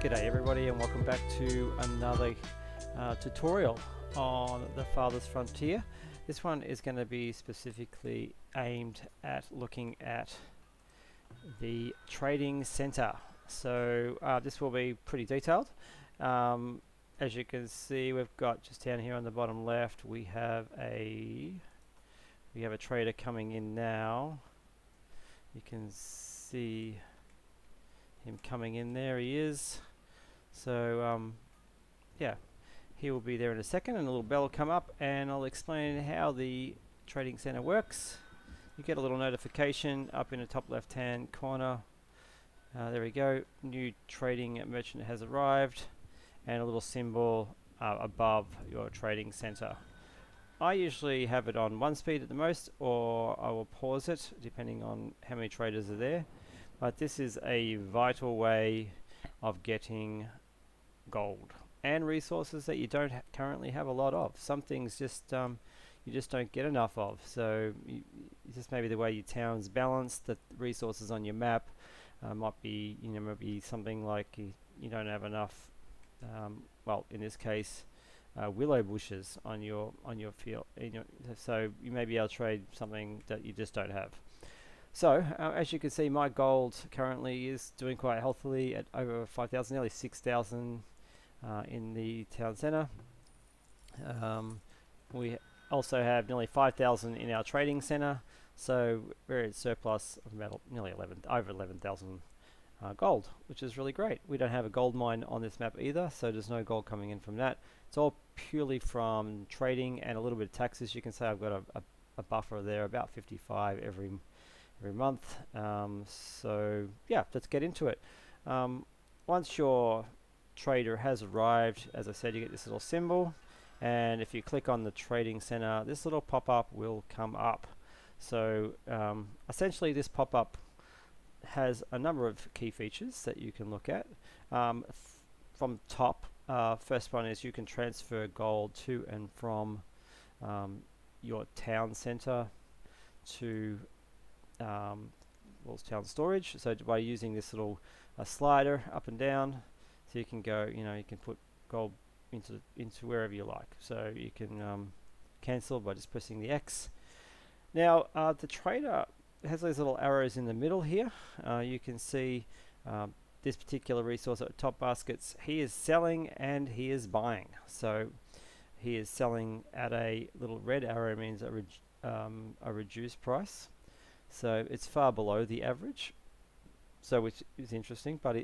G'day everybody, and welcome back to another tutorial on the Farthest Frontier. This one is going to be specifically aimed at looking at the trading center. So this will be pretty detailed. As you can see, we've got just down here on the bottom left, we have a trader coming in now. You can see him coming in there. He is. So yeah, he will be there in a second, and a little bell will come up and I'll explain how the trading center works. You get a little notification up in the top left hand corner. There we go, new trading merchant has arrived, and a little symbol above your trading center. I usually have it on 1 speed at the most, or I will pause it depending on how many traders are there. But this is a vital way of getting gold and resources that you don't currently have a lot of. Some things just you just don't get enough of. So just maybe the way your town's balanced, the resources on your map might be, maybe something like you don't have enough. Well, in this case, willow bushes on your field. So you may be able to trade something that you just don't have. So, as you can see, my gold currently is doing quite healthily at over 5,000, nearly 6,000 in the town centre. We also have nearly 5,000 in our trading centre, so we're at surplus of about nearly over 11,000 gold, which is really great. We don't have a gold mine on this map either, so there's no gold coming in from that. It's all purely from trading and a little bit of taxes. You can say I've got a buffer there, about 55 every month. So yeah, let's get into it. Once your trader has arrived, as I said, you get this little symbol, and if you click on the trading center, this little pop-up will come up. So essentially this pop-up has a number of key features that you can look at. From top, first one is you can transfer gold to and from your town center to town storage. So by using this little slider up and down, so you can go, you can put gold into wherever you like. So you can cancel by just pressing the X. Now the trader has these little arrows in the middle here. You can see this particular resource at top baskets. He is selling and he is buying. So he is selling at a little red arrow, means a reduced price. So it's far below the average, so which is interesting. But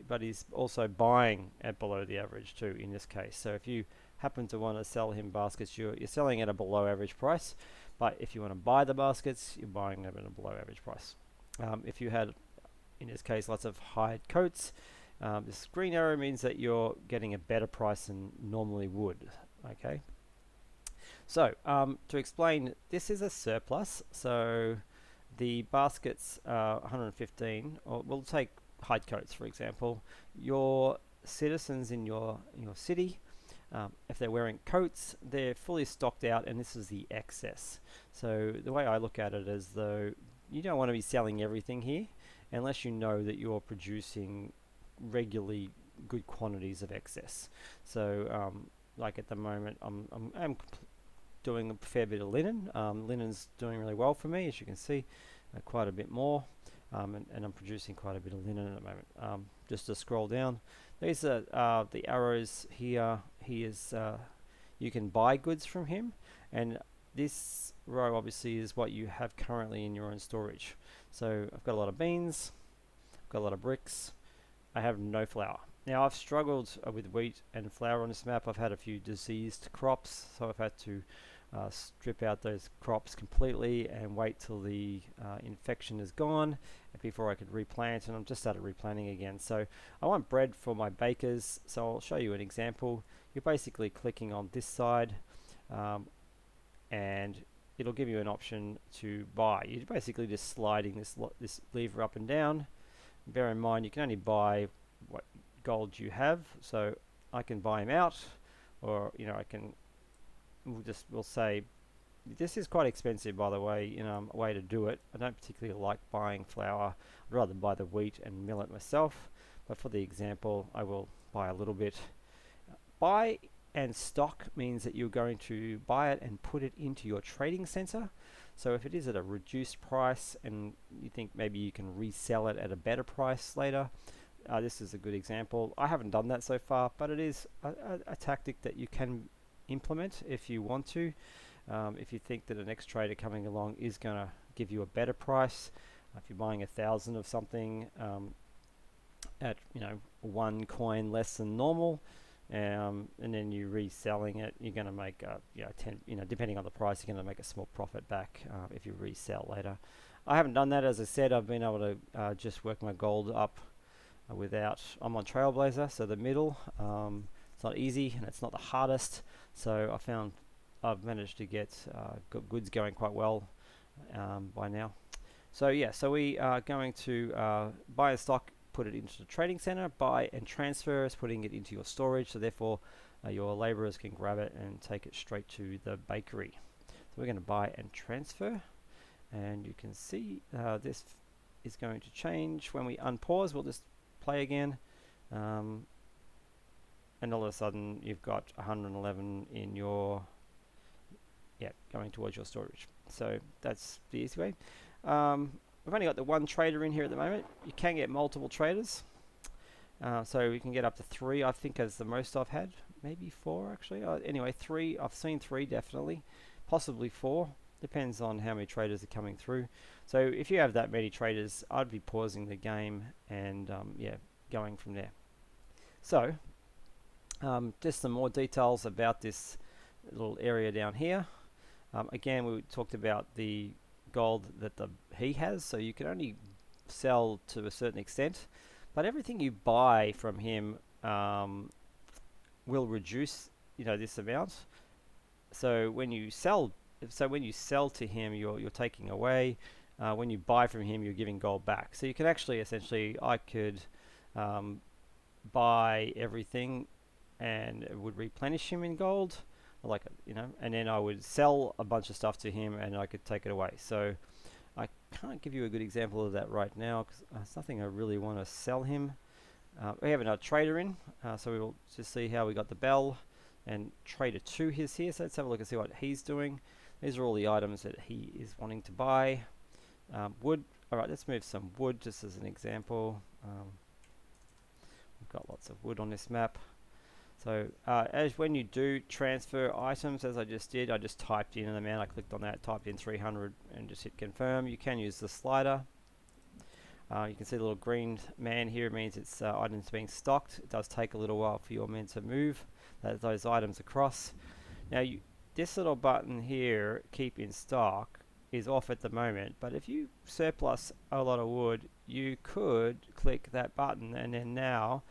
but he's also buying at below the average too in this case. So if you happen to want to sell him baskets, you're selling at a below average price. But if you want to buy the baskets, you're buying them at a below average price. If you had, in this case, lots of hide coats, this green arrow means that you're getting a better price than normally would. Okay. So to explain, this is a surplus. So the baskets 115, or we'll take hide coats for example. Your citizens in your city, if they're wearing coats, they're fully stocked out, and this is the excess. So the way I look at it is, though, you don't want to be selling everything here unless you know that you're producing regularly good quantities of excess. So like at the moment, I'm doing a fair bit of linen. Linen's doing really well for me, as you can see, quite a bit more, and I'm producing quite a bit of linen at the moment. Just to scroll down, these are the arrows here. You can buy goods from him, and this row obviously is what you have currently in your own storage. So I've got a lot of beans, I've got a lot of bricks, I have no flour. Now I've struggled with wheat and flour on this map. I've had a few diseased crops, so I've had to strip out those crops completely and wait till the infection is gone before I could replant, and I've just started replanting again. So I want bread for my bakers, so I'll show you an example. You're basically clicking on this side, and it'll give you an option to buy. You're basically just sliding this lever up and down. Bear in mind, you can only buy what gold you have, so I can buy him out, or we'll say this is quite expensive, by the way, a way to do it. I don't particularly like buying flour. I'd rather buy the wheat and mill it myself. but for the example, I will buy a little bit. Buy and stock means that you're going to buy it and put it into your trading center. So if it is at a reduced price and you think maybe you can resell it at a better price later, this is a good example. I haven't done that so far, but it is a tactic that you can implement if you want to. If you think that the next trader coming along is going to give you a better price, if you're buying 1,000 of something at one coin less than normal, and then you're reselling it, you're going to make 10, depending on the price, you're going to make a small profit back if you resell later. I haven't done that. As I said, I've been able to just work my gold up without. I'm on Trailblazer, so the middle. It's not easy and it's not the hardest. So I found I've managed to get goods going quite well by now. So yeah, so we are going to buy a stock, put it into the trading center, buy and transfer is putting it into your storage, so therefore your laborers can grab it and take it straight to the bakery. So we're going to buy and transfer, and you can see this is going to change when we unpause. We'll just play again, and all of a sudden you've got 111 in your going towards your storage. So that's the easy way. We've only got the one trader in here at the moment. You can get multiple traders, so we can get up to 3, I think, as the most I've had. Maybe 4 actually. Anyway, 3. I've seen 3 definitely, possibly 4. Depends on how many traders are coming through. So if you have that many traders, I'd be pausing the game and going from there. So just some more details about this little area down here. Again, we talked about the gold that he has, so you can only sell to a certain extent, but everything you buy from him will reduce this amount. So when you sell to him, you're taking away. When you buy from him, you're giving gold back. So you can actually I could buy everything and it would replenish him in gold, and then I would sell a bunch of stuff to him and I could take it away. So I can't give you a good example of that right now because it's nothing I really want to sell him. We have another trader in, so we will just see how we got the bell, and trader 2 is here, so let's have a look and see what he's doing. These are all the items that he is wanting to buy. Wood. Alright, let's move some wood just as an example. We've got lots of wood on this map. So as when you do transfer items, as I just did, I just typed in an amount. I clicked on that, typed in 300 and just hit confirm. You can use the slider. You can see the little green man here. It means it's items being stocked. It does take a little while for your men to move those items across. Now this little button here, keep in stock, is off at the moment, but if you surplus a lot of wood, you could click that button, and then now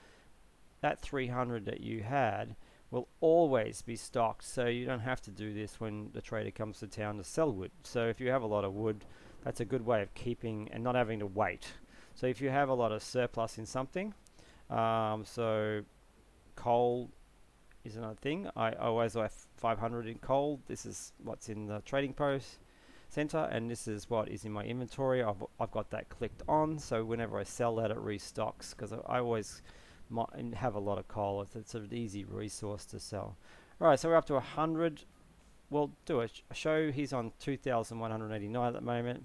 that 300 that you had will always be stocked, so you don't have to do this when the trader comes to town to sell wood. So if you have a lot of wood, that's a good way of keeping and not having to wait. So if you have a lot of surplus in something, so coal is another thing. I always have 500 in coal. This is what's in the trading post center, and this is what is in my inventory. I've got that clicked on, so whenever I sell that, it restocks, because I always have a lot of coal. It's an easy resource to sell. Alright, so we're up to 100. We'll do a show. He's on 2,189 at the moment.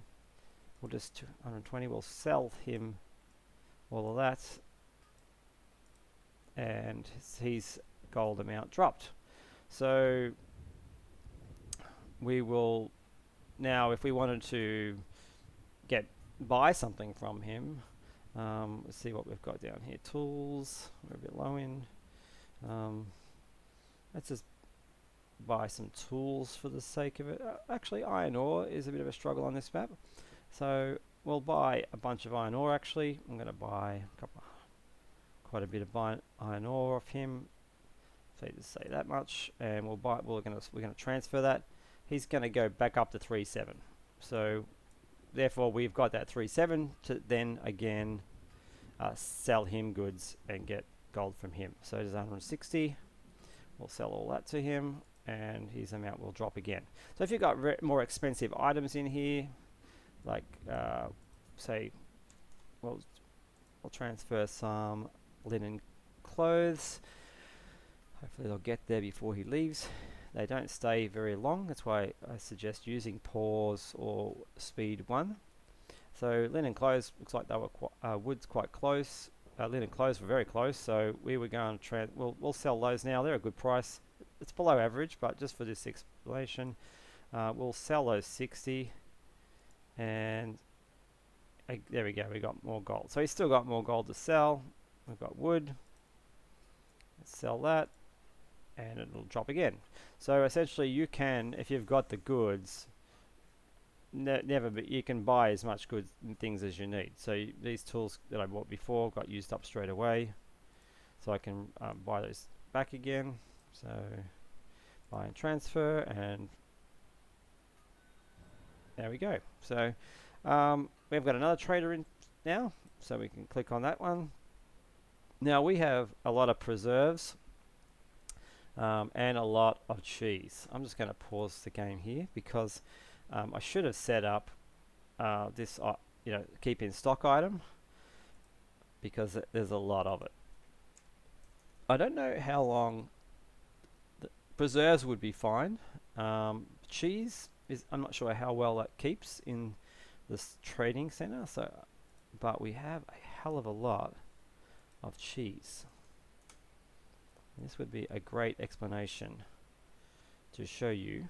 We'll just 220. We'll sell him all of that, and his gold amount dropped. So we will now, if we wanted to buy something from him, let's see what we've got down here. Tools, we're a bit low in. Let's just buy some tools for the sake of it. Actually, iron ore is a bit of a struggle on this map, so we'll buy a bunch of iron ore. Actually, I'm going to buy quite a bit of iron ore off him. So just say that much, and we're going to transfer that. He's going to go back up to 3.7. So therefore, we've got that 3.7 to then again sell him goods and get gold from him. So there's 160. We'll sell all that to him, and his amount will drop again. So if you've got more expensive items in here, like say, we'll transfer some linen clothes. Hopefully they'll get there before he leaves. They don't stay very long. That's why I suggest using pause or speed 1. So linen clothes looks like they were wood's quite close. Linen clothes were very close, so we were going to we'll sell those now. They're a good price. It's below average, but just for this explanation, we'll sell those 60, and there we go. We got more gold. So he's still got more gold to sell. We've got wood. Let's sell that, and it'll drop again. So essentially, you can, if you've got the goods, you can buy as much goods and things as you need. So these tools that I bought before got used up straight away, so I can buy those back again. So buy and transfer, and there we go. So we've got another trader in now, so we can click on that one. Now we have a lot of preserves and a lot of cheese. I'm just going to pause the game here because I should have set up this, keep in stock item, because there's a lot of it. I don't know how long. The preserves would be fine. Cheese is, I'm not sure how well that keeps in this trading center. So, but we have a hell of a lot of cheese. This would be a great explanation to show you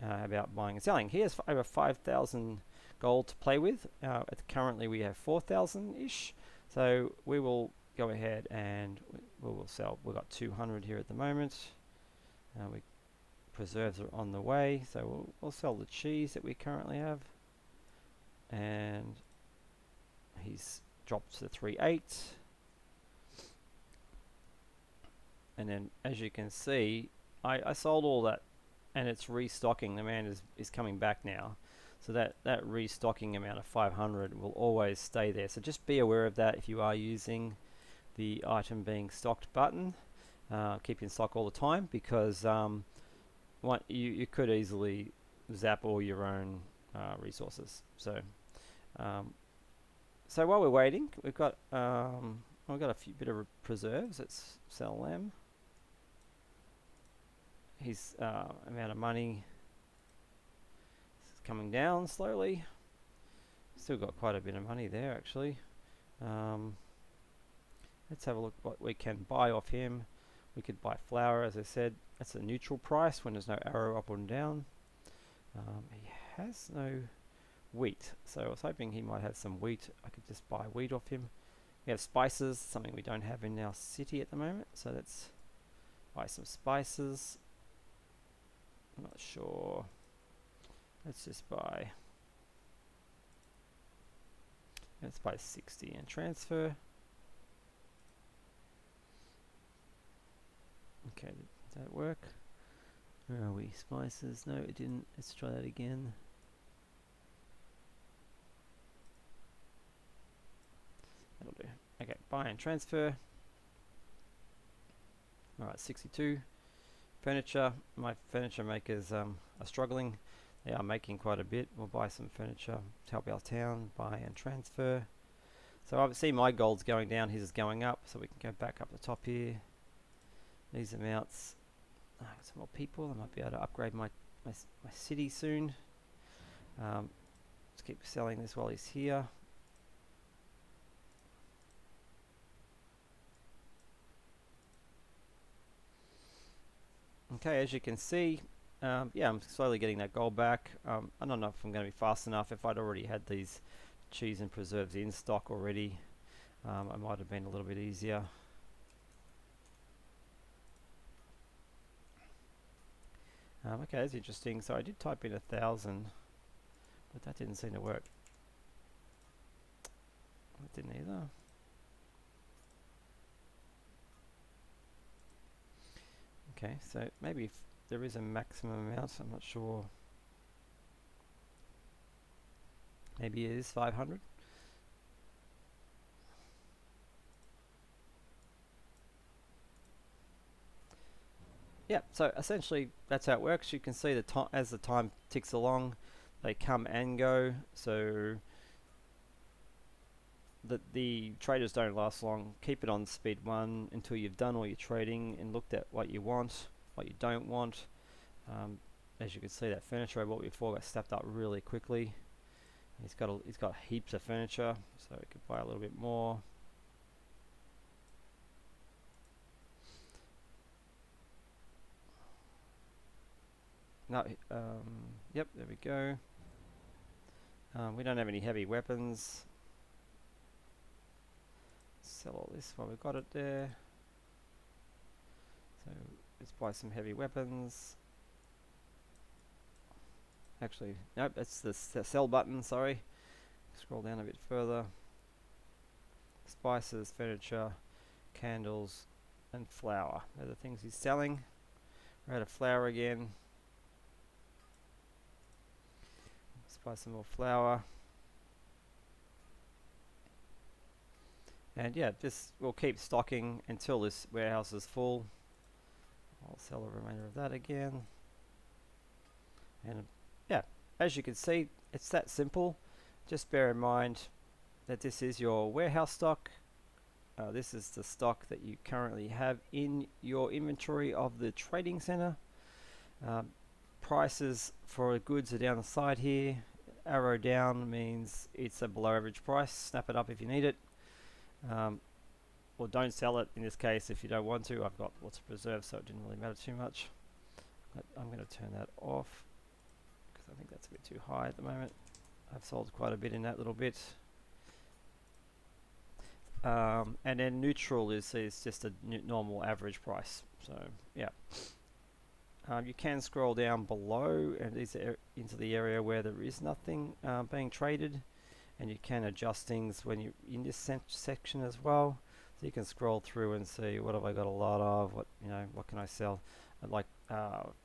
about buying and selling. Here's over 5,000 gold to play with. Currently we have 4,000-ish. So we will go ahead and we will sell. We've got 200 here at the moment. Preserves are on the way. So we'll sell the cheese that we currently have. And he's dropped to 3.8. And then as you can see, I sold all that, and it's restocking. The man is coming back now, so that restocking amount of 500 will always stay there. So just be aware of that if you are using the item being stocked button. Keep in stock all the time, because you could easily zap all your own resources. So so while we're waiting, we've got a few bit of preserves. Let's sell them. His amount of money is coming down slowly. Still got quite a bit of money there, actually. Let's have a look what we can buy off him. We could buy flour, as I said. That's a neutral price when there's no arrow up or down. He has no wheat, so I was hoping he might have some wheat. I could just buy wheat off him. We have spices, something we don't have in our city at the moment, so let's buy some spices. I'm not sure. Let's buy 60 and transfer. Okay, did that work? Where are we? Spices? No, it didn't. Let's try that again. That'll do. Okay, buy and transfer. Alright, 62. Furniture. My furniture makers are struggling. They are making quite a bit. We'll buy some furniture to help our town. Buy and transfer. So obviously my gold's going down, his is going up, so we can go back up the top here. These amounts. Some more people. I might be able to upgrade my city soon. Let's keep selling this while he's here. Okay, as you can see, yeah, I'm slowly getting that gold back. I don't know if I'm going to be fast enough. If I'd already had these cheese and preserves in stock already, I might have been a little bit easier. Okay, that's interesting. So I did type in 1,000, but that didn't seem to work. That didn't either. Okay, so maybe if there is a maximum amount, I'm not sure. Maybe it is 500. Yeah, so essentially that's how it works. You can see the time as the time ticks along, they come and go. So the traders don't last long. Keep it on speed 1 until you've done all your trading and looked at what you want, what you don't want. As you can see, that furniture I bought before got snapped up really quickly. He's got heaps of furniture, so we could buy a little bit more. No, yep, there we go. We don't have any heavy weapons. Sell all this while we've got it there. So let's buy some heavy weapons. Actually, nope, that's the sell button, sorry. Scroll down a bit further. Spices, furniture, candles, and flour. They're the things he's selling. We're out of flour again. Let's buy some more flour. And yeah, this will keep stocking until this warehouse is full. I'll sell the remainder of that again. And yeah, as you can see, it's that simple. Just bear in mind that this is your warehouse stock. This is the stock that you currently have in your inventory of the trading center. Prices for goods are down the side here. Arrow down means it's a below average price. Snap it up if you need it. Or don't sell it in this case if you don't want to. I've got lots of reserves, so it didn't really matter too much. But I'm going to turn that off because I think that's a bit too high at the moment. I've sold quite a bit in that little bit. And then neutral is just a normal average price. So yeah, you can scroll down below and into the area where there is nothing being traded, and you can adjust things when you're in this section as well. So you can scroll through and see what have I got a lot of, what can I sell. Like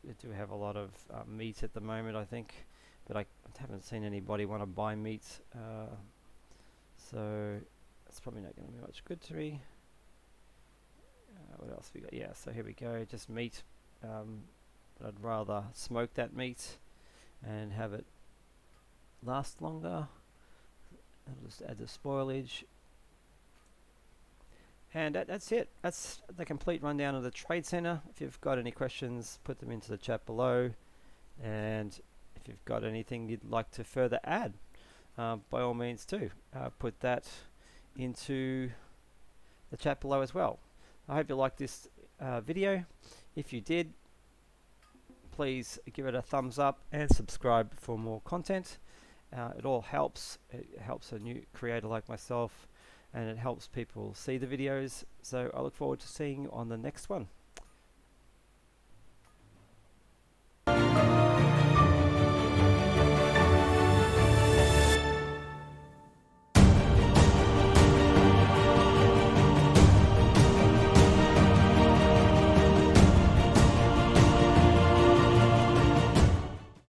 we do have a lot of meat at the moment, I think, but I haven't seen anybody want to buy meat, so it's probably not going to be much good to me. What else we got? Yeah, so here we go, just meat. But I'd rather smoke that meat and have it last longer. I'll just add the spoilage. And that's it. That's the complete rundown of the trade center. If you've got any questions, put them into the chat below. And if you've got anything you'd like to further add, by all means too, put that into the chat below as well. I hope you liked this video. If you did, please give it a thumbs up and subscribe for more content. It all helps. It helps a new creator like myself, and it helps people see the videos. So I look forward to seeing you on the next one.